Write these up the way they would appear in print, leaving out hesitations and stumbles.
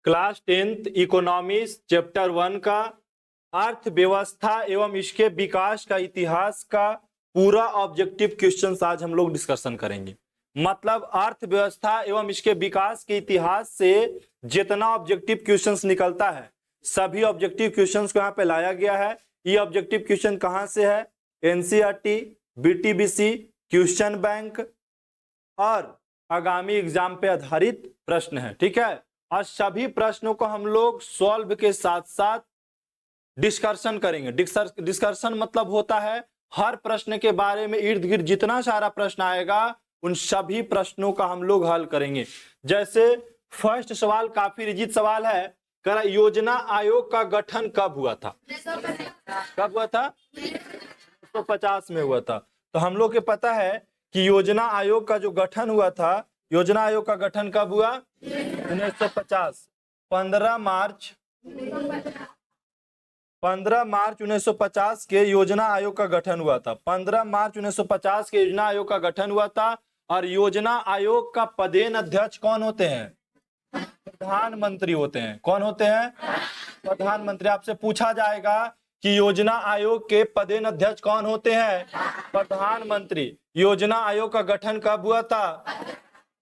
Class 10th economics chapter 1 का अर्थव्यवस्था एवं इसके विकास का इतिहास का पूरा ऑब्जेक्टिव क्वेश्चंस आज हम लोग डिस्कशन करेंगे। मतलब अर्थव्यवस्था एवं इसके विकास के इतिहास से जितना ऑब्जेक्टिव क्वेश्चंस निकलता है सभी ऑब्जेक्टिव क्वेश्चंस को यहाँ पे लाया गया है। ये ऑब्जेक्टिव क्वेश्चन कहाँ से है? एनसीईआरटी, बीटीबीसी, क्वेश्चन बैंक और आगामी एग्जाम पे आधारित प्रश्न है। ठीक है, और सभी प्रश्नों को हम लोग सॉल्व के साथ साथ डिस्कशन करेंगे। डिस्कशन मतलब होता है हर प्रश्न के बारे में इर्द गिर्द जितना सारा प्रश्न आएगा उन सभी प्रश्नों का हम लोग हल करेंगे। जैसे फर्स्ट सवाल काफी रिजिड सवाल है, योजना आयोग का गठन कब हुआ था? कब हुआ था? 1950 में हुआ था। तो हम लोग के पता है कि योजना आयोग का जो गठन हुआ था, योजना आयोग का गठन कब हुआ? 1950। 15 मार्च 1950 के योजना आयोग का गठन हुआ था। 15 मार्च 1950 के योजना आयोग का गठन हुआ था। और योजना आयोग का पदेन अध्यक्ष कौन होते हैं? प्रधानमंत्री होते हैं। कौन होते हैं? प्रधानमंत्री। आपसे पूछा जाएगा कि योजना आयोग के पदेन अध्यक्ष कौन होते हैं? प्रधानमंत्री। योजना आयोग का गठन कब हुआ था?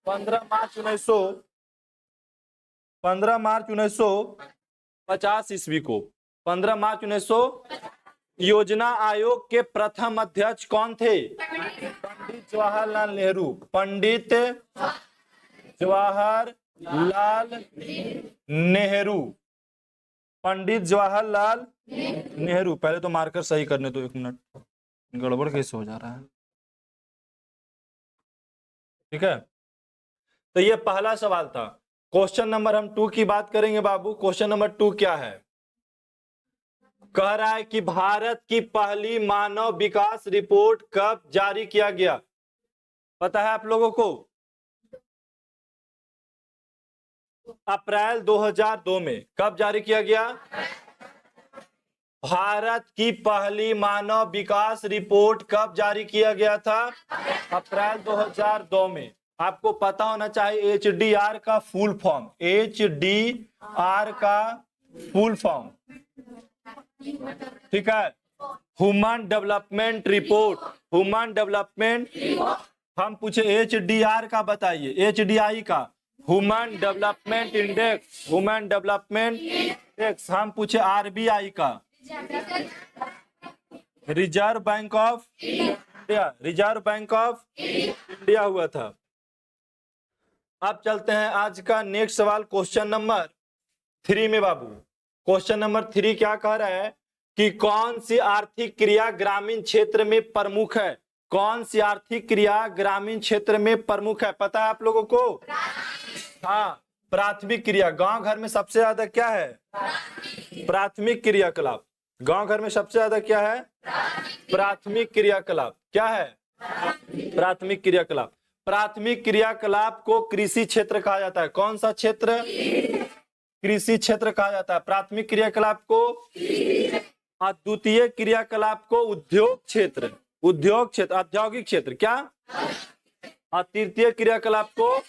15 मार्च 1950 ईस्वी को। 15 मार्च 1900। योजना आयोग के प्रथम अध्यक्ष कौन थे? पंडित जवाहरलाल नेहरू। पंडित जवाहरलाल नेहरू। पंडित जवाहरलाल नेहरू। पहले तो मार्कर सही करने दो, 1 मिनट, गड़बड़ कैसे हो जा रहा है। ठीक है, तो ये पहला सवाल था। क्वेश्चन नंबर हम 2 की बात करेंगे बाबू। क्वेश्चन नंबर 2 क्या है? कह रहा है कि भारत की पहली मानव विकास रिपोर्ट कब जारी किया गया? पता है आप लोगों को? अप्रैल 2002 में। कब जारी किया गया? भारत की पहली मानव विकास रिपोर्ट कब जारी किया गया था? अप्रैल 2002 में। आपको पता होना चाहिए HDR का फुल फॉर्म। HDR का फुल फॉर्म, ठीक है, human development report. Human development, हम पूछे HDR का बताइए, HDI का human development index. Human development index. हम पूछे RBI का reserve bank of India. Reserve bank of India हुआ था। अब चलते हैं आज का नेक्स्ट सवाल, क्वेश्चन नंबर 3 में बाबू। क्वेश्चन नंबर 3 क्या कह रहा है कि कौन सी आर्थिक क्रिया ग्रामीण क्षेत्र में प्रमुख है? कौन सी आर्थिक क्रिया ग्रामीण क्षेत्र में प्रमुख है? पता है आप लोगों को? हाँ, प्राथमिक क्रिया। गांव घर में सबसे ज्यादा क्या है? प्राथमिक क्रियाकलाप। गांव घर में सबसे ज्यादा क्या है? प्राथमिक क्रियाकलाप। क्या है? प्राथमिक क्रियाकलाप। प्राथमिक क्रियाकलाप को कृषि क्षेत्र कहा जाता है। कौन सा क्षेत्र? कृषि क्षेत्र कहा जाता है प्राथमिक क्रियाकलाप को। और द्वितीय क्रियाकलाप को उद्योग क्षेत्र। उद्योग क्षेत्र, औद्योगिक क्षेत्र। क्या? और तृतीय क्रियाकलाप को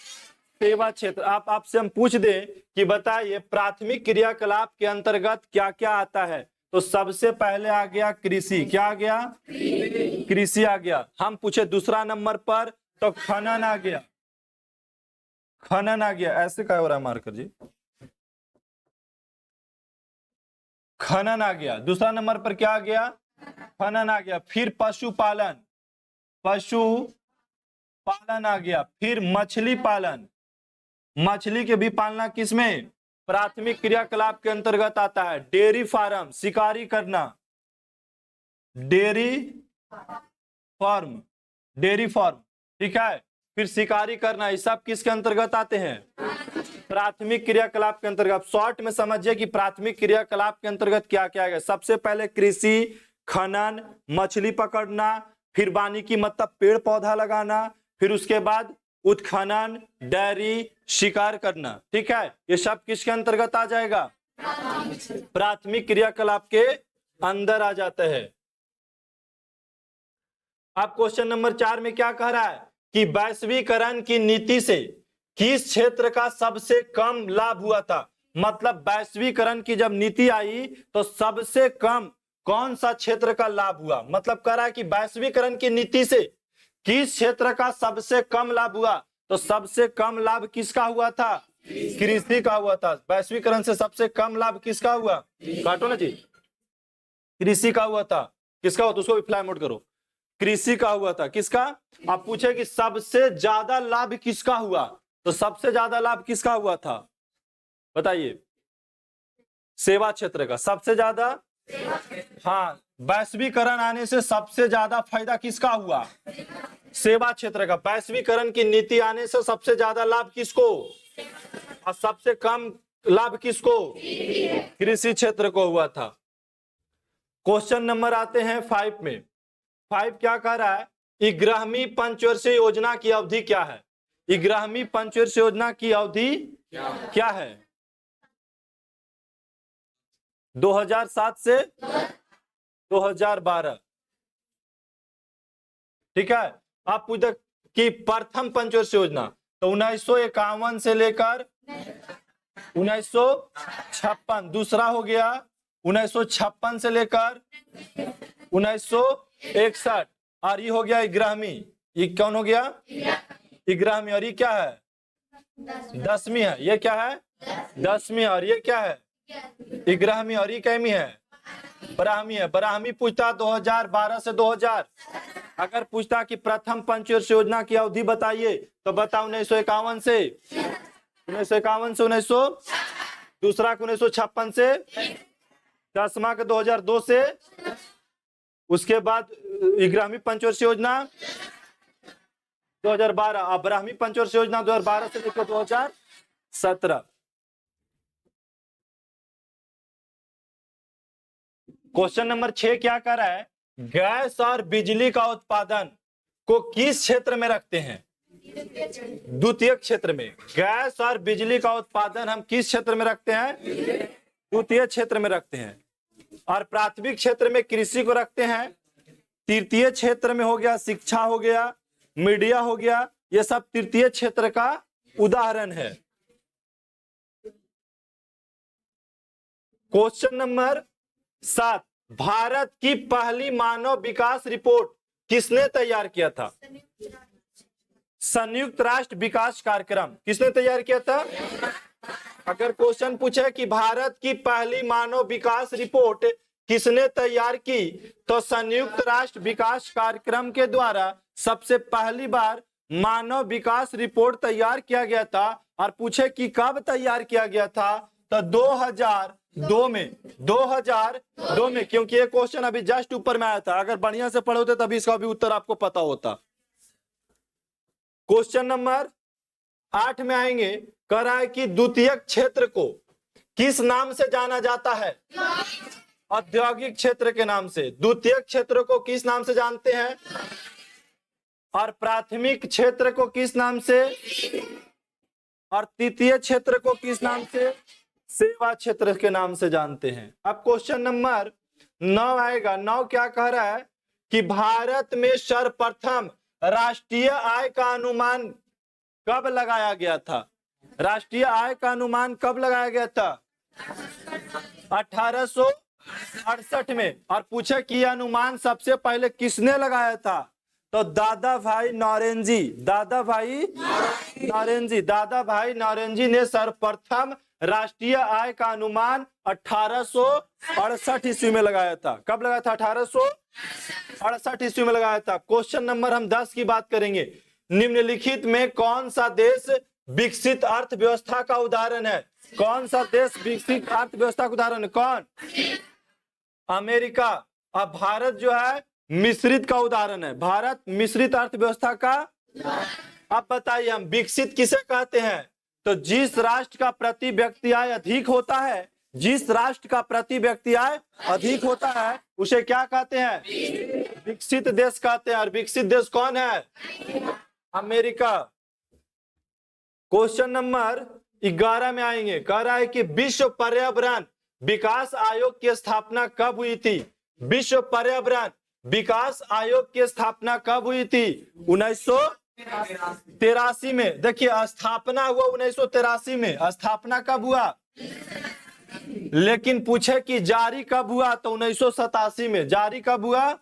सेवा क्षेत्र। आपसे हम पूछ दें कि बताइए प्राथमिक क्रियाकलाप के अंतर्गत क्या क्या आता है, तो सबसे पहले आ गया कृषि। क्या आ गया? कृषि आ गया। हम पूछे दूसरा नंबर पर, तो खनन आ गया। खनन आ गया। ऐसे क्या हो रहा है मार्कर जी? खनन आ गया। दूसरा नंबर पर क्या आ गया? खनन आ गया। फिर पशुपालन, पशुपालन आ गया। फिर मछली पालन। मछली के भी पालना किसमें? प्राथमिक क्रियाकलाप के अंतर्गत आता है। डेयरी फार्म, शिकारी करना। डेयरी फार्म, डेयरी फार्म, ठीक है। फिर शिकारी करना, ये सब किसके अंतर्गत आते हैं? प्राथमिक क्रियाकलाप के अंतर्गत। शॉर्ट में समझिए कि प्राथमिक क्रियाकलाप के अंतर्गत क्या क्या है। सबसे पहले कृषि, खनन, मछली पकड़ना, फिर वानिकी मतलब पेड़ पौधा लगाना, फिर उसके बाद उत्खनन, डेयरी, शिकार करना। ठीक है, ये सब किसके अंतर्गत आ जाएगा? प्राथमिक क्रियाकलाप के अंदर आ जाते हैं। अब क्वेश्चन नंबर 4 में क्या कह रहा है कि वैश्वीकरण की नीति से किस क्षेत्र का सबसे कम लाभ हुआ था? मतलब वैश्वीकरण की जब नीति आई तो सबसे कम कौन सा क्षेत्र का लाभ हुआ, मतलब कह रहा है कि वैश्वीकरण की नीति से किस क्षेत्र का सबसे कम लाभ हुआ, तो सबसे कम लाभ किसका हुआ था, कृषि का हुआ था। वैश्वीकरण से सबसे कम लाभ किसका हुआ, काटो ना जी, कृषि का हुआ था। किसका हुआ, तो उसको भी फ्लाई मोड करो, कृषि का हुआ था। किसका, आप पूछे कि सबसे ज्यादा लाभ किसका हुआ, तो सबसे ज्यादा लाभ किसका हुआ था, बताइए, सेवा क्षेत्र का सबसे ज्यादा। हाँ, वैश्वीकरण आने से सबसे ज्यादा फायदा किसका हुआ, सेवा क्षेत्र का। वैश्वीकरण की नीति आने से सबसे ज्यादा लाभ किसको और सबसे कम लाभ किसको, कृषि क्षेत्र को हुआ था। क्वेश्चन नंबर आते हैं 5 में। 5 क्या कह रहा है, 11वीं पंचवर्षीय योजना की अवधि क्या है, 11वीं पंचवर्षीय योजना की अवधि क्या है, 2007 से 2012। ठीक है, आप पूछते कि प्रथम पंचवर्षीय योजना तो 1951 से लेकर 1956, दूसरा हो गया 1956 से लेकर 1961, और ये हो गया 11वीं, ये कौन हो गया 11वीं, और ये क्या है 10वीं है, ये क्या है 10वीं, और ये क्या है 11वीं, और ये कैमी है 12वीं है। 12वीं पूछता 2012 से 2000। अगर पूछता कि प्रथम पंचवर्षीय योजना की अवधि बताइए तो बता 1951 से 1900, दूसरा 1956 से, 10वां के 2002 से, उसके बाद 11वीं पंचवर्षीय योजना 2012, और 12वीं पंचवर्षीय योजना 2012 से लेकर 2017। क्वेश्चन नंबर 6 क्या कर रहा है, गैस और बिजली का उत्पादन को किस क्षेत्र में रखते हैं, द्वितीय क्षेत्र में। गैस और बिजली का उत्पादन हम किस क्षेत्र में रखते हैं, द्वितीय क्षेत्र में रखते हैं। और प्राथमिक क्षेत्र में कृषि को रखते हैं, तृतीय क्षेत्र में हो गया शिक्षा हो गया, मीडिया हो गया, ये सब तृतीय क्षेत्र का उदाहरण है। क्वेश्चन नंबर 7, भारत की पहली मानव विकास रिपोर्ट किसने तैयार किया था, संयुक्त राष्ट्र विकास कार्यक्रम किसने तैयार किया था। अगर क्वेश्चन पूछे कि भारत की पहली मानव विकास रिपोर्ट किसने तैयार की, तो संयुक्त राष्ट्र विकास कार्यक्रम के द्वारा सबसे पहली बार मानव विकास रिपोर्ट तैयार किया गया था। और पूछे कि कब तैयार किया गया था, तो 2002 में, 2002 में, क्योंकि ये क्वेश्चन अभी जस्ट ऊपर में आया था। अगर बढ़िया से पढ़े होते तभी इसका भी उत्तर आपको पता होता। क्वेश्चन नंबर 8 में आएंगे, कह रहा है कि द्वितीयक क्षेत्र को किस नाम से जाना जाता है, औद्योगिक क्षेत्र के नाम से। द्वितीयक क्षेत्र को किस नाम से जानते हैं, और प्राथमिक क्षेत्र को किस नाम से, और तृतीय क्षेत्र को किस नाम से, सेवा क्षेत्र के नाम से जानते हैं। अब क्वेश्चन नंबर 9 आएगा। 9 क्या कह रहा है कि भारत में सर्वप्रथम राष्ट्रीय आय का अनुमान कब लगाया गया था, राष्ट्रीय आय का अनुमान कब लगाया गया था, 1868 में। और पूछे कि अनुमान सबसे पहले किसने लगाया था, तो दादा भाई नौरोजी, दादा भाई नौरोजी ने सर्वप्रथम राष्ट्रीय आय का अनुमान 1868 ईस्वी में लगाया था। कब लगाया था, 1868 ईस्वी में लगाया था। क्वेश्चन नंबर हम 10 की बात करेंगे। निम्नलिखित में कौन सा देश विकसित अर्थव्यवस्था का उदाहरण है, कौन सा देश विकसित अर्थव्यवस्था का उदाहरण है, कौन, अमेरिका। अब भारत जो है मिश्रित का उदाहरण है, भारत मिश्रित अर्थव्यवस्था का। अब बताइए हम विकसित किसे कहते हैं, तो जिस राष्ट्र का प्रति व्यक्ति आय अधिक होता है, जिस राष्ट्र का प्रति व्यक्ति आय अधिक होता है उसे क्या कहते हैं, विकसित देश कहते हैं। और विकसित देश कौन है, अमेरिका। क्वेश्चन नंबर 11 में आएंगे, कह रहा है कि विश्व पर्यावरण विकास आयोग की स्थापना कब हुई थी, विश्व पर्यावरण विकास आयोग की स्थापना कब हुई थी, 83 में। देखिए स्थापना हुआ 1983 में, स्थापना कब हुआ, लेकिन पूछे कि जारी कब हुआ तो 1987 में। जारी कब हुआ,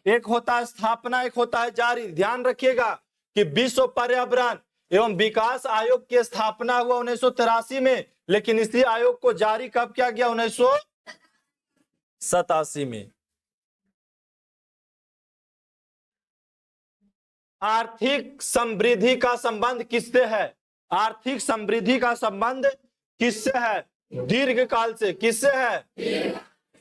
एक होता है स्थापना, एक होता है जारी। ध्यान रखिएगा कि विश्व पर्यावरण एवं विकास आयोग की स्थापना हुआ 1983 में, लेकिन इसी आयोग को जारी कब किया गया, 1987 में। आर्थिक समृद्धि का संबंध किससे है, आर्थिक समृद्धि का संबंध किससे है, दीर्घकाल से। किससे है,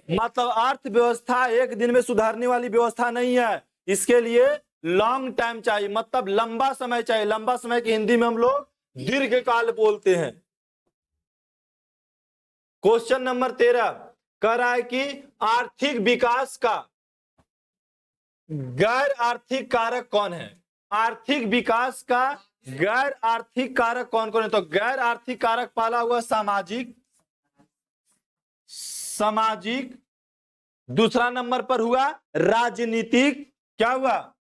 मतलब अर्थव्यवस्था एक दिन में सुधारने वाली व्यवस्था नहीं है, इसके लिए लॉन्ग टाइम चाहिए, मतलब लंबा समय चाहिए। लंबा समय की हिंदी में हम लोग दीर्घकाल बोलते हैं। क्वेश्चन नंबर 13 कह रहा है कि आर्थिक विकास का गैर आर्थिक कारक कौन है। आर्थिक विकास का गैर आर्थिक कारक कौन कौन है, तो गैर आर्थिक कारक पहला हुआ सामाजिक, सामाजिक। दूसरा नंबर पर हुआ राजनीतिक, क्या हुआ,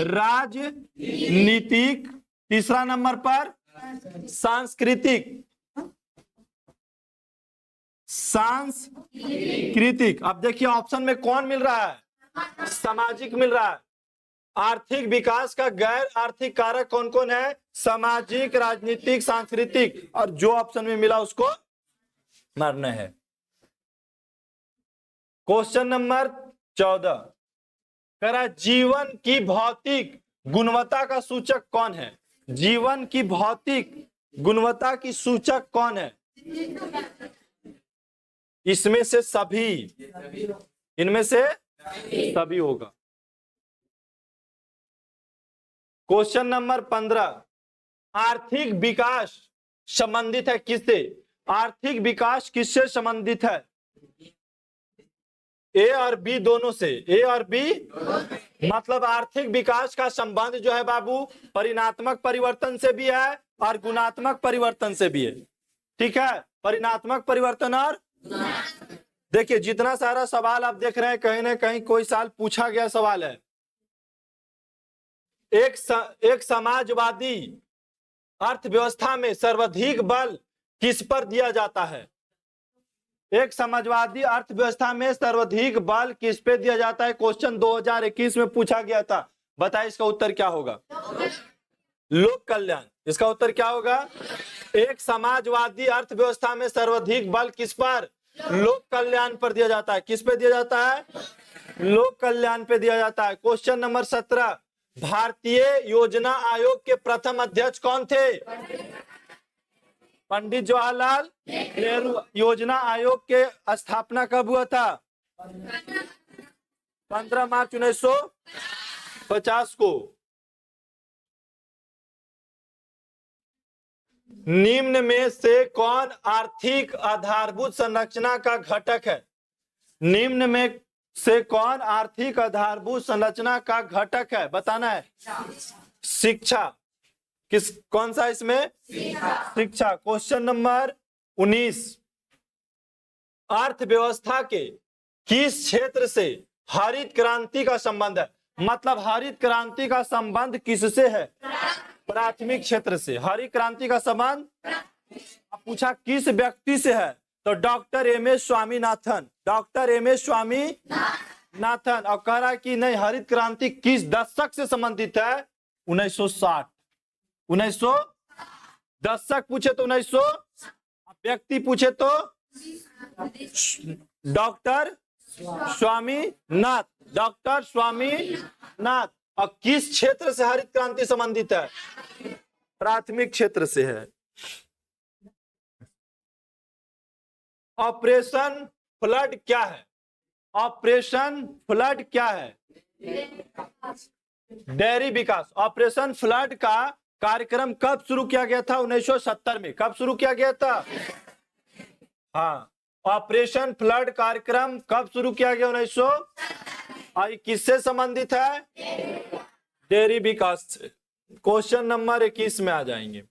राजनीतिक। तीसरा नंबर पर सांस्कृतिक, सांस्कृतिक। अब देखिए ऑप्शन में कौन मिल रहा है, सामाजिक मिल रहा है। आर्थिक विकास का गैर आर्थिक कारक कौन कौन है, सामाजिक, राजनीतिक, सांस्कृतिक, और जो ऑप्शन में मिला उसको मारना है। क्वेश्चन नंबर 14 कह रहा है जीवन की भौतिक गुणवत्ता का सूचक कौन है। जीवन की भौतिक गुणवत्ता की सूचक कौन है, इसमें से सभी, इनमें से सभी होगा। क्वेश्चन नंबर 15 आर्थिक विकास संबंधित है किससे, आर्थिक विकास किससे संबंधित है, ए और बी दोनों से। ए और बी मतलब आर्थिक विकास का संबंध जो है बाबू परिणात्मक परिवर्तन से भी है और गुणात्मक परिवर्तन से भी है। ठीक है, परिणात्मक परिवर्तन और देखिए जितना सारा सवाल आप देख रहे हैं कहीं ना कहीं कोई साल पूछा गया सवाल है। एक समाजवादी अर्थव्यवस्था में सर्वाधिक बल किस पर दिया जाता है। एक समाजवादी अर्थव्यवस्था में सर्वाधिक बल किस पे दिया जाता है, क्वेश्चन 2021 में पूछा गया था। बताइए इसका उत्तर क्या होगा, लोक कल्याण। इसका उत्तर क्या होगा, एक समाजवादी अर्थव्यवस्था में सर्वाधिक बल किस पर, लोक कल्याण पर दिया जाता है। किस पे दिया जाता है, लोक कल्याण पे दिया जाता है। क्वेश्चन नंबर 17 भारतीय योजना आयोग के प्रथम अध्यक्ष कौन थे, पंडित जवाहरलाल नेहरू। योजना आयोग के स्थापना कब हुआ था, 15 मार्च 1950 को। निम्न में से कौन आर्थिक आधारभूत संरचना का घटक है। निम्न में से कौन आर्थिक आधारभूत संरचना का घटक है, बताना है। शिक्षा, किस कौन सा इसमें, शिक्षा। क्वेश्चन नंबर 19 अर्थव्यवस्था के किस क्षेत्र से हरित क्रांति का संबंध है, मतलब हरित क्रांति का संबंध किससे है, प्राथमिक क्षेत्र से। हरित क्रांति का संबंध अब पूछा किस व्यक्ति से है, तो doctor MS Swaminathan, doctor MS Swaminathan. और कह रहा है कि नहीं हरित क्रांति किस दशक से संबंधित है, 1960। 1900 दशक पूछे तो 1900, व्यक्ति पूछे तो डॉक्टर स्वामीनाथ, डॉक्टर स्वामीनाथ। और किस क्षेत्र से हरित क्रांति संबंधित है, प्राथमिक क्षेत्र से है। ऑपरेशन फ्लड क्या है, ऑपरेशन फ्लड क्या है, डेयरी विकास। ऑपरेशन फ्लड का कार्यक्रम कब शुरू किया गया था, 1970 में। कब शुरू किया गया था, हाँ ऑपरेशन फ्लड कार्यक्रम कब शुरू किया गया, 1900। और किससे संबंधित है, डेयरी विकास से। क्वेश्चन नंबर 21 में आ जाएंगे।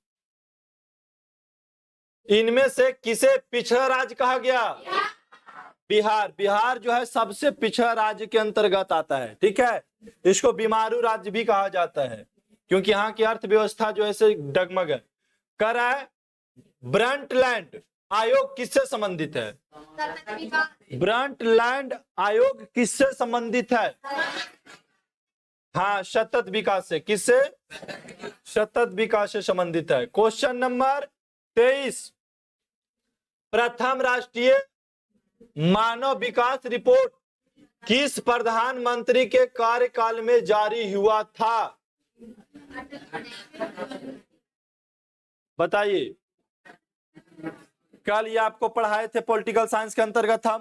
इनमें से किसे पिछड़ा राज्य कहा गया, बिहार, बिहार जो है सबसे पिछड़ा राज्य के अंतर्गत आता है, ठीक है। इसको बीमारू राज्य भी कहा जाता है क्योंकि यहाँ की अर्थव्यवस्था जो है से डगमग है। कर रहा है ब्रंटलैंड आयोग किससे संबंधित है? ब्रंटलैंड आयोग किससे संबंधित है? हाँ, सतत विकास से। किससे? सतत विकास से संबंधित है। क्वेश्चन नंबर 23, प्रथम राष्ट्रीय मानव विकास रिपोर्ट किस प्रधानमंत्री के कार्यकाल में जारी हुआ था? बताइए। कल ये आपको पढ़ाए थे, पॉलिटिकल साइंस के अंतर्गत था,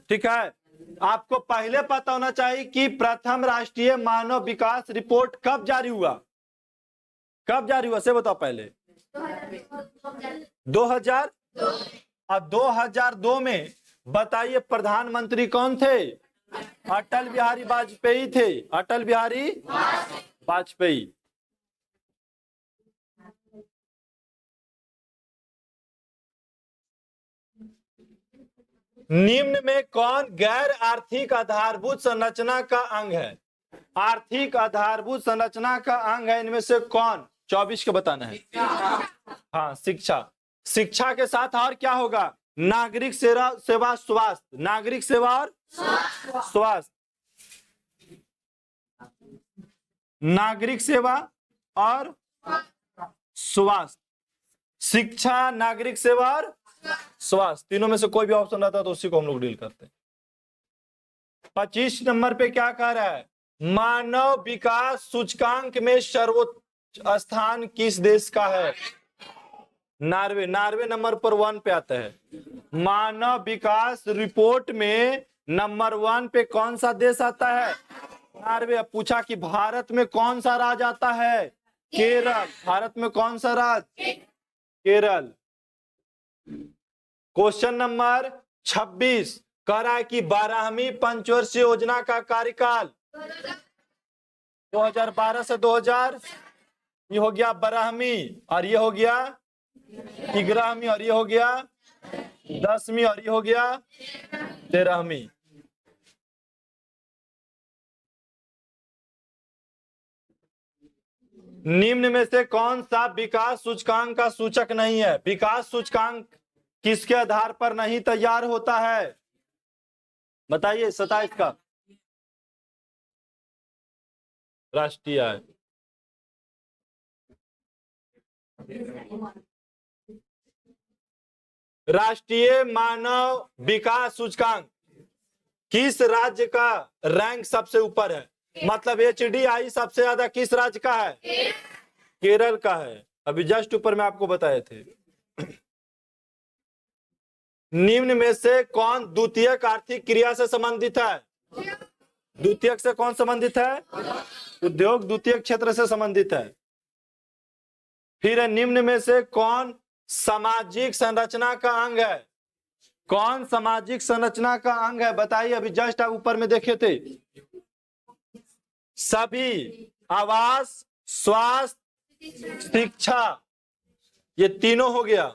ठीक है। आपको पहले पता होना चाहिए कि प्रथम राष्ट्रीय मानव विकास रिपोर्ट कब जारी हुआ, कब जारी हुआ से बताओ पहले। 2000 और 2002 में बताइए प्रधानमंत्री कौन थे? अटल बिहारी वाजपेयी थे, अटल बिहारी वाजपेयी। निम्न में कौन गैर आर्थिक आधारभूत संरचना का अंग है? आर्थिक आधारभूत संरचना का अंग है इनमें से कौन? 24 के बताना है। हाँ, शिक्षा। शिक्षा के साथ और क्या होगा? नागरिक सेवा स्वास्थ्य, नागरिक सेवा और स्वास्थ्य, नागरिक सेवा और स्वास्थ्य, शिक्षा, नागरिक सेवा और स्वास्थ्य, तीनों में से कोई भी ऑप्शन रहता है तो उसी को हम लोग डील करते हैं। 25 नंबर पे क्या कह रहा है? मानव विकास सूचकांक में सर्वोच्च स्थान किस देश का है? नॉर्वे, नॉर्वे नंबर पर 1 पे आता है। मानव विकास रिपोर्ट में नंबर 1 पे कौन सा देश आता है? नॉर्वे। पूछा कि भारत में कौन सा राज्य आता है? केरल। भारत में कौन सा राज्य? केरल। क्वेश्चन नंबर 26 कह रहा है कि 12वीं पंचवर्षीय योजना का कार्यकाल 2012 से 2000, ये हो गया 12वीं, और ये हो गया 11वीं, और ये हो गया 10वीं, और ये हो गया 13वीं। निम्न में से कौन सा विकास सूचकांक का सूचक नहीं है? विकास सूचकांक किसके आधार पर नहीं तैयार होता है? बताइए। 27 का राष्ट्रीय आय। राष्ट्रीय मानव विकास सूचकांक किस राज्य का रैंक सबसे ऊपर है? मतलब HDI सबसे ज्यादा किस राज्य का है? केरल का है। अभी जस्ट ऊपर में आपको बताए थे। निम्न में से कौन द्वितीयक आर्थिक क्रिया से संबंधित है? द्वितीयक से कौन संबंधित है? उद्योग द्वितीयक क्षेत्र से संबंधित है। फिर निम्न में से कौन सामाजिक संरचना का अंग है? कौन सामाजिक संरचना का अंग है? बताइए। अभी जस्ट आप ऊपर में देखे थे। सभी, आवास, स्वास्थ्य, शिक्षा, ये तीनों हो गया।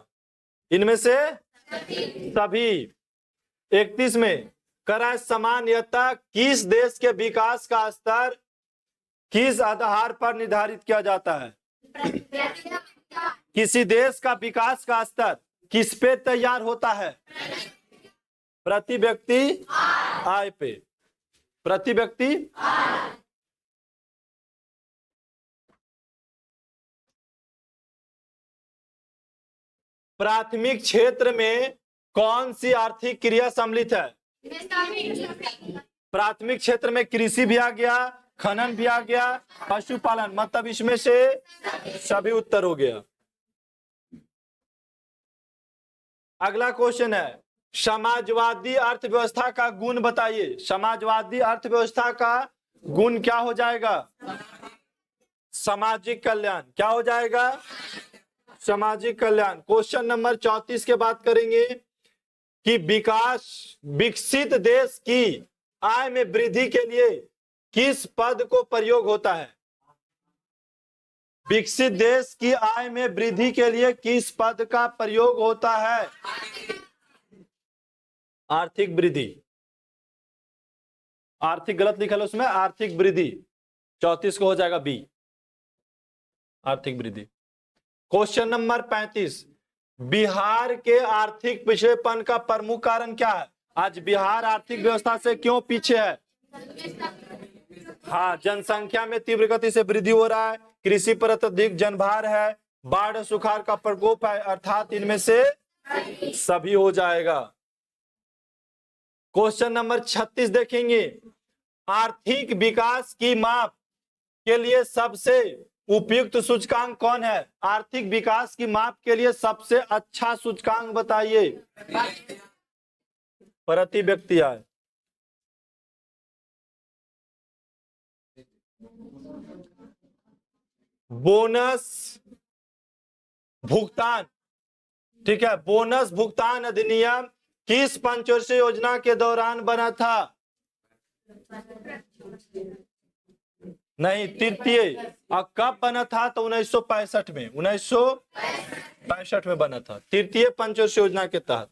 इनमें से सभी। 31 में करा सामान्यतः किस देश के विकास का स्तर किस आधार पर निर्धारित किया जाता है? किसी देश का विकास का स्तर किस पे तैयार होता है? प्रति व्यक्ति आय पे। प्रति व्यक्ति प्राथमिक क्षेत्र में कौन सी आर्थिक क्रिया सम्मिलित है? प्राथमिक क्षेत्र में कृषि भी आ गया, खनन भी आ गया, पशुपालन, मतलब इसमें से सभी उत्तर हो गया। अगला क्वेश्चन है समाजवादी अर्थव्यवस्था का गुण बताइए। समाजवादी अर्थव्यवस्था का गुण क्या हो जाएगा? सामाजिक कल्याण। क्या हो जाएगा? सामाजिक कल्याण। क्वेश्चन नंबर 34 के बात करेंगे कि विकसित देश की आय में वृद्धि के लिए किस पद को प्रयोग होता है? विकसित देश की आय में वृद्धि के लिए किस पद का प्रयोग होता है? आर्थिक वृद्धि, आर्थिक गलत लिखा है उसमें, आर्थिक वृद्धि 34 को हो जाएगा बी, आर्थिक वृद्धि। क्वेश्चन नंबर 35, बिहार के आर्थिक पिछड़ेपन का प्रमुख कारण क्या है? आज बिहार आर्थिक व्यवस्था से क्यों पीछे है? हाँ, जनसंख्या में तीव्र गति से वृद्धि हो रहा है, कृषि पर अत्यधिक जनभार है, बाढ़ सुखाड़ का प्रकोप है, अर्थात इनमें से सभी हो जाएगा। क्वेश्चन नंबर 36 देखेंगे, आर्थिक विकास की माप के लिए सबसे उपयुक्त सूचकांक कौन है? आर्थिक विकास की माप के लिए सबसे अच्छा सूचकांक बताइए। प्रति व्यक्ति आय। बोनस भुगतान, ठीक है, बोनस भुगतान अधिनियम किस पंचवर्षीय योजना के दौरान बना था? नहीं, तृतीय। और कब बना था? तो 1965 में, 1965 में बना था, तृतीय पंचवर्षीय योजना के तहत।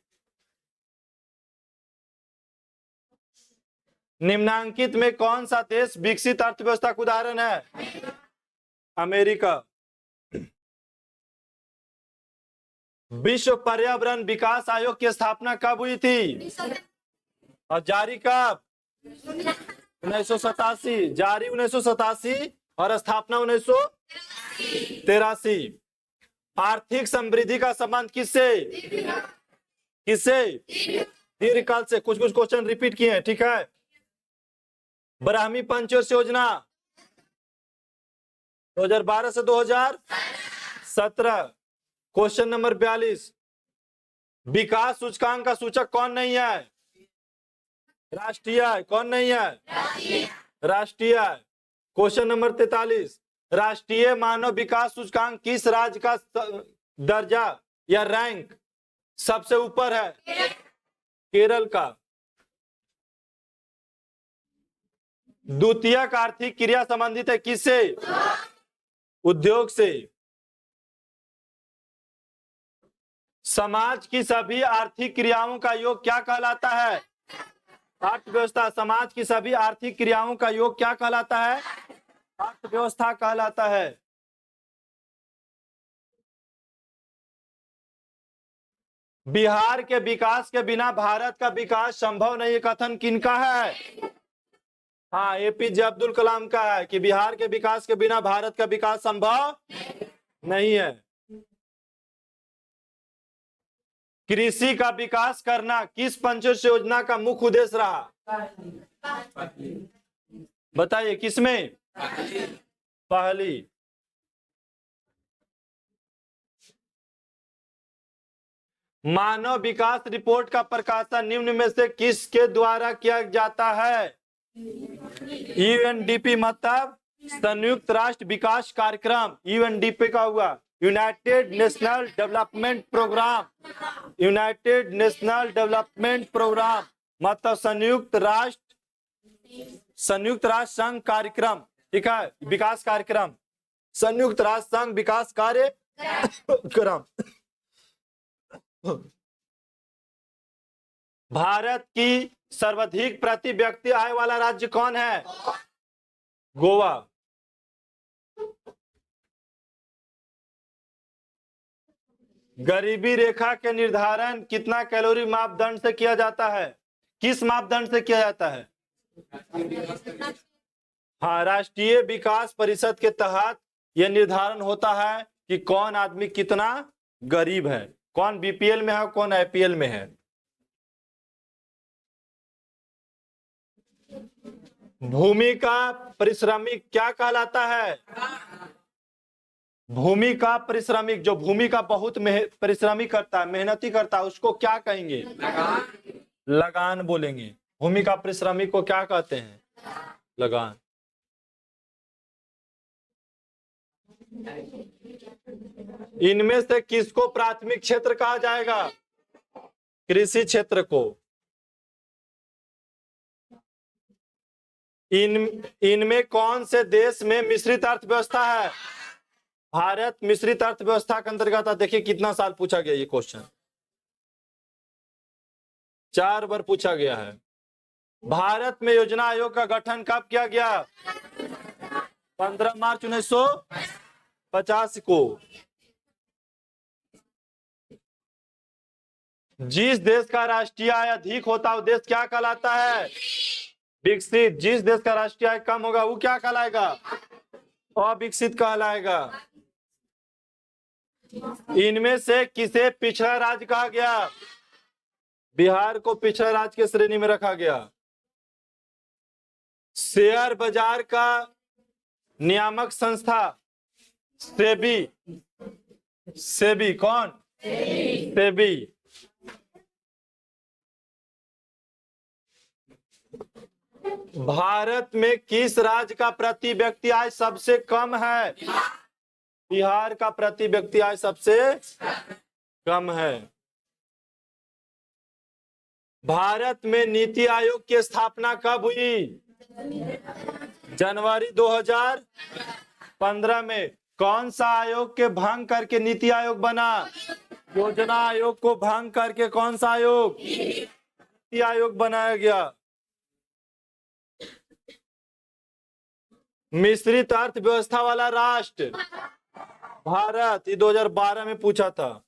निम्नांकित में कौन सा देश विकसित अर्थव्यवस्था का उदाहरण है? अमेरिका। विश्व पर्यावरण विकास आयोग की स्थापना कब हुई थी और जारी कब? 1987, जारी 1987 और स्थापना 1983। आर्थिक समृद्धि का संबंध किससे? किससे? दीर्घकाल से। कुछ कुछ क्वेश्चन रिपीट किए हैं, ठीक है। ब्राह्मी पंचवर्षीय योजना 2012 से 2017। क्वेश्चन नंबर 42, विकास सूचकांक का सूचक कौन नहीं है? राष्ट्रीय आय। कौन नहीं है? राष्ट्रीय आय। क्वेश्चन नंबर 43, राष्ट्रीय मानव विकास सूचकांक किस राज्य का दर्जा या रैंक सबसे ऊपर है? केरल का। द्वितीयक आर्थिक क्रिया संबंधित है किससे? उद्योग से। समाज की सभी आर्थिक क्रियाओं का योग क्या कहलाता है? अर्थव्यवस्था। समाज की सभी आर्थिक क्रियाओं का योग क्या कहलाता है? अर्थव्यवस्था कहलाता है। बिहार के विकास के बिना भारत का विकास संभव नहीं, कथन किनका है? हाँ, एपीजे अब्दुल कलाम का है कि बिहार के विकास के बिना भारत का विकास संभव नहीं है। कृषि का विकास करना किस पंचवर्षीय योजना का मुख्य उद्देश्य रहा? बताइए, किसमें? पहली। मानव विकास रिपोर्ट का प्रकाशन निम्न में से किसके द्वारा किया जाता है? यूएनडीपी मतलब संयुक्त राष्ट्र विकास कार्यक्रम। यूएनडीपी का हुआ united national development programme. United national development programme मतलब संयुक्त राष्ट्र संघ कार्यक्रम, ठीक है, विकास कार्यक्रम, संयुक्त राष्ट्र संघ विकास कार्यक्रम। भारत की सर्वाधिक प्रति व्यक्ति आय वाला राज्य कौन है? गोवा। गरीबी रेखा के निर्धारण कितना कैलोरी मापदंड से किया जाता है? किस मापदंड से किया जाता है? हाँ, राष्ट्रीय विकास परिषद के तहत यह निर्धारण होता है कि कौन आदमी कितना गरीब है, कौन बीपीएल में है, कौन आईपीएल में है। भूमि का पारिश्रमिक क्या कहलाता है? भूमि का पारिश्रमिक, जो भूमि का बहुत परिश्रमी करता है, मेहनती करता है, उसको क्या कहेंगे? लगान बोलेंगे। भूमि का पारिश्रमिक को क्या कहते हैं? लगान। इनमें से किसको प्राथमिक क्षेत्र कहा जाएगा? कृषि क्षेत्र को। इनमें कौन से देश में मिश्रित अर्थव्यवस्था है? भारत मिश्रित अर्थव्यवस्था के अंतर्गत। देखिए कितना साल पूछा गया ये क्वेश्चन। 4 बार पूछा गया है। भारत में योजना आयोग का गठन कब किया गया? 15 मार्च 1950 को। जिस देश का राष्ट्रीय आय अधिक होता है वो देश क्या कहलाता है? विकसित। जिस देश का राष्ट्रीय आय कम होगा वो क्या कहलाएगा? अविकसित कहलाएगा। इनमें से किसे पिछड़ा राज्य कहा गया? बिहार को पिछड़ा राज्य की श्रेणी में रखा गया। शेयर बाजार का नियामक संस्था सेबी। सेबी कौन? सेबी। भारत में किस राज्य का प्रति व्यक्ति आय सबसे कम है? बिहार का प्रति व्यक्ति आय सबसे कम है। भारत में नीति आयोग की स्थापना कब हुई? जनवरी 2015 में। कौन सा आयोग के भंग करके नीति आयोग बना? योजना आयोग को भंग करके कौन सा आयोग? नीति आयोग बनाया गया। मिश्रित अर्थव्यवस्था वाला राष्ट्र भारत। ये 2012 में पूछा था।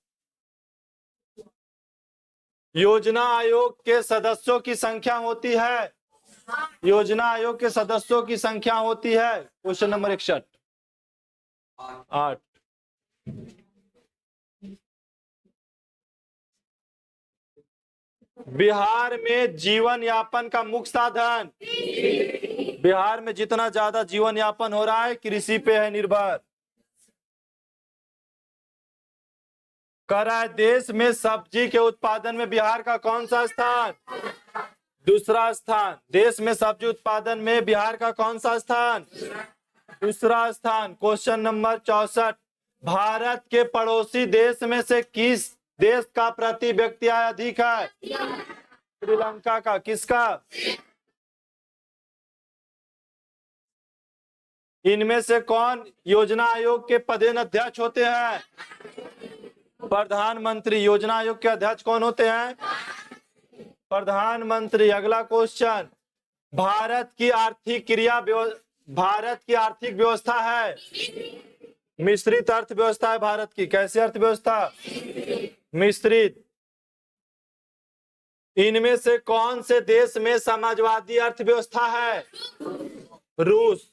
योजना आयोग के सदस्यों की संख्या होती है? योजना आयोग के सदस्यों की संख्या होती है? Question number 61 8। बिहार में जीवन यापन का मुख्य साधन? बिहार में जितना ज्यादा जीवन यापन हो रहा है कृषि पे है निर्भर। देश में सब्जी के उत्पादन में बिहार का कौन सा स्थान? दूसरा स्थान। देश में सब्जी उत्पादन में बिहार का कौन सा स्थान? दूसरा स्थान। Question number 64। भारत के पड़ोसी देश में से किस देश का प्रति व्यक्ति आय अधिक है? श्रीलंका का। किसका? इनमें से कौन योजना आयोग के पदेन अध्यक्ष होते हैं? प्रधानमंत्री। योजना आयोग के अध्यक्ष कौन होते हैं? प्रधानमंत्री। अगला क्वेश्चन। भारत की आर्थिक व्यवस्था है? मिश्रित अर्थव्यवस्था है भारत की। कैसी अर्थव्यवस्था? मिश्रित। इनमें से कौन से देश में समाजवादी अर्थव्यवस्था है? रूस।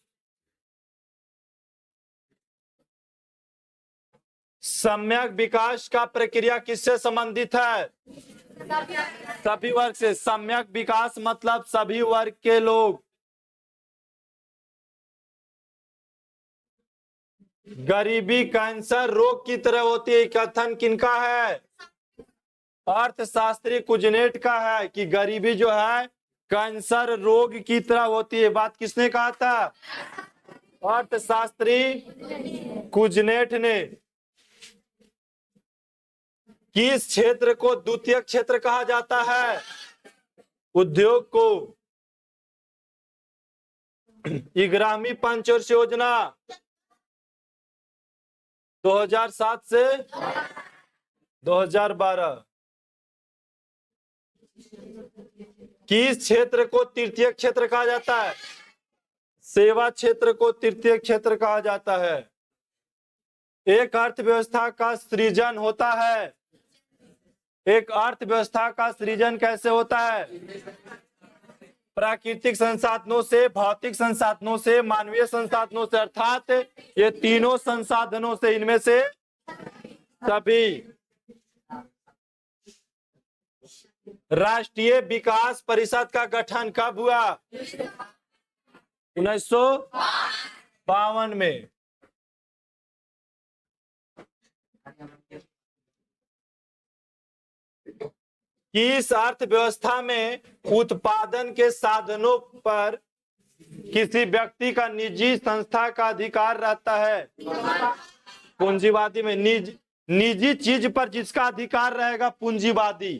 सम्यक विकास का प्रक्रिया किससे संबंधित है? सभी वर्ग से। सम्यक विकास मतलब सभी वर्ग के लोग। गरीबी कैंसर रोग की तरह होती है, कथन किनका है? अर्थशास्त्री कुजनेट का है कि गरीबी जो है कैंसर रोग की तरह होती है। बात किसने कहा था? अर्थशास्त्री कुजनेट ने। किस क्षेत्र को द्वितीय क्षेत्र कहा जाता है? उद्योग को। 11वीं पंचवर्षीय योजना 2007 से 2012 किस क्षेत्र को तृतीय क्षेत्र कहा जाता है? सेवा क्षेत्र को तृतीय क्षेत्र कहा जाता है। एक अर्थव्यवस्था का सृजन होता है। एक अर्थव्यवस्था का सृजन कैसे होता है? प्राकृतिक संसाधनों से, भौतिक संसाधनों से, मानवीय संसाधनों से, अर्थात ये तीनों संसाधनों से। इनमें से सभी। राष्ट्रीय विकास परिषद का गठन कब हुआ? 1952 में। किस अर्थव्यवस्था में उत्पादन के साधनों पर किसी व्यक्ति का निजी संस्था का अधिकार रहता है? पूंजीवादी में। निजी चीज पर जिसका अधिकार रहेगा पूंजीवादी।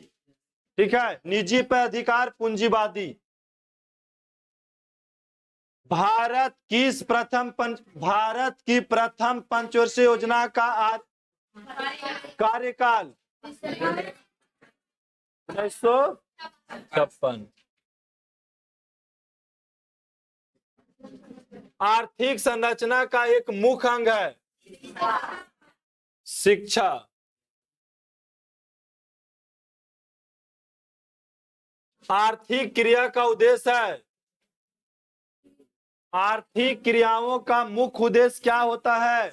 ठीक है, निजी पर अधिकार पूंजीवादी। भारत की प्रथम पंचवर्षीय योजना का कार्यकाल 1900 56। आर्थिक संरचना का एक मुख्य अंग है शिक्षा। आर्थिक क्रिया का उद्देश्य है, आर्थिक क्रियाओं का मुख्य उद्देश्य क्या होता है?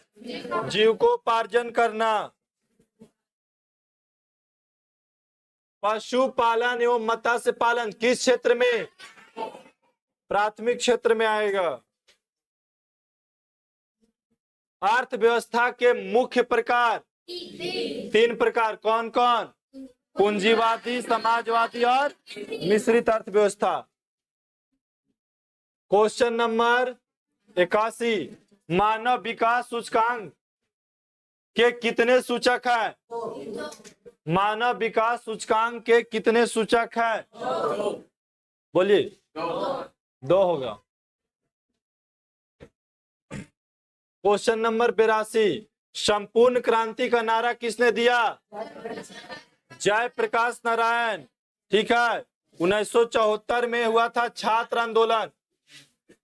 जीविकोपार्जन करना। पशुपालन एवं मत्स्य पालन किस क्षेत्र में? प्राथमिक क्षेत्र में आएगा। अर्थव्यवस्था के मुख्य प्रकार 3 प्रकार कौन कौन? पूंजीवादी, समाजवादी और मिश्रित अर्थव्यवस्था। क्वेश्चन नंबर 81, मानव विकास सूचकांक के कितने सूचक है? मानव विकास सूचकांक के कितने सूचक है? बोलिए। 2 होगा। क्वेश्चन नंबर 82, संपूर्ण क्रांति का नारा किसने दिया? जयप्रकाश नारायण। ठीक है। 1974 में हुआ था छात्र आंदोलन,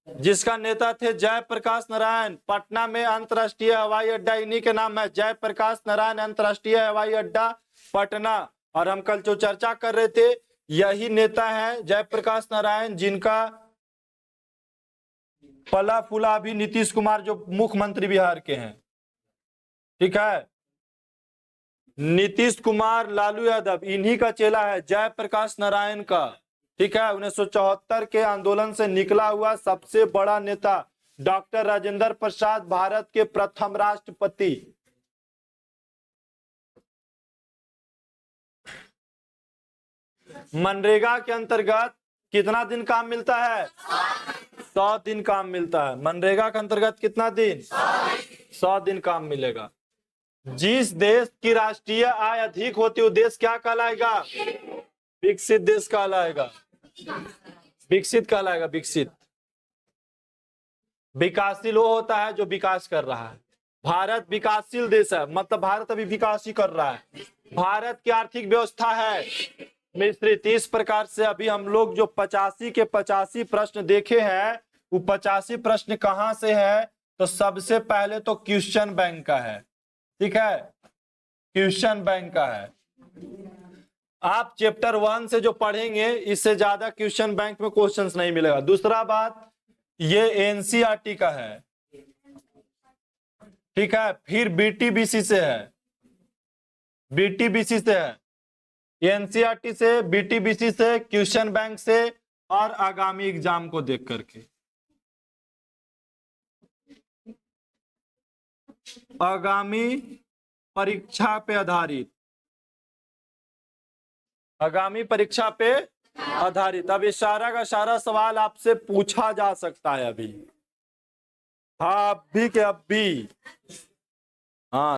जिसका नेता थे जयप्रकाश नारायण। पटना में अंतर्राष्ट्रीय हवाई अड्डा इन्हीं के नाम है, जयप्रकाश नारायण अंतर्राष्ट्रीय हवाई अड्डा पटना। और हम कल जो चर्चा कर रहे थे, यही नेता है जयप्रकाश नारायण, जिनका पला फूला अभी नीतीश कुमार जो मुख्यमंत्री बिहार के हैं। ठीक है। नीतीश कुमार, लालू यादव, इन्हीं का चेला है जयप्रकाश नारायण का। ठीक है। 1974 के आंदोलन से निकला हुआ सबसे बड़ा नेता डॉक्टर राजेंद्र प्रसाद, भारत के प्रथम राष्ट्रपति। मनरेगा के अंतर्गत कितना दिन काम मिलता है? 100 दिन काम मिलता है। मनरेगा के अंतर्गत कितना दिन? 100 दिन काम मिलेगा। जिस देश की राष्ट्रीय आय अधिक होती है, देश क्या कहलाएगा? विकसित देश कहलाएगा। विकसित कहलाएगा, विकसित। विकासशील वो होता है जो विकास कर रहा है। भारत विकासशील देश है, मतलब भारत अभी विकास ही कर रहा है। भारत की आर्थिक व्यवस्था है मिश्रित। इस प्रकार से अभी हम लोग जो 85 के 85 प्रश्न देखे हैं, वो 85 प्रश्न कहां से है? तो सबसे पहले तो क्वेश्चन बैंक का है। ठीक है। क्वेश्चन बैंक का है। आप चैप्टर 1 से जो पढ़ेंगे, इससे ज्यादा क्वेश्चन बैंक में क्वेश्चंस नहीं मिलेगा। दूसरा बात, ये एनसीईआरटी का है। ठीक है। फिर बीटीबीसी से है, बीटीबीसी से है, एनसीईआरटी से, बीटीबीसी से, क्वेश्चन बैंक से और आगामी एग्जाम को देख करके। आगामी परीक्षा पे आधारित, आगामी परीक्षा पे आधारित। अब इस सारा का सारा सवाल आपसे पूछा जा सकता है अभी। हाँ, अब भी के अब भी। हाँ।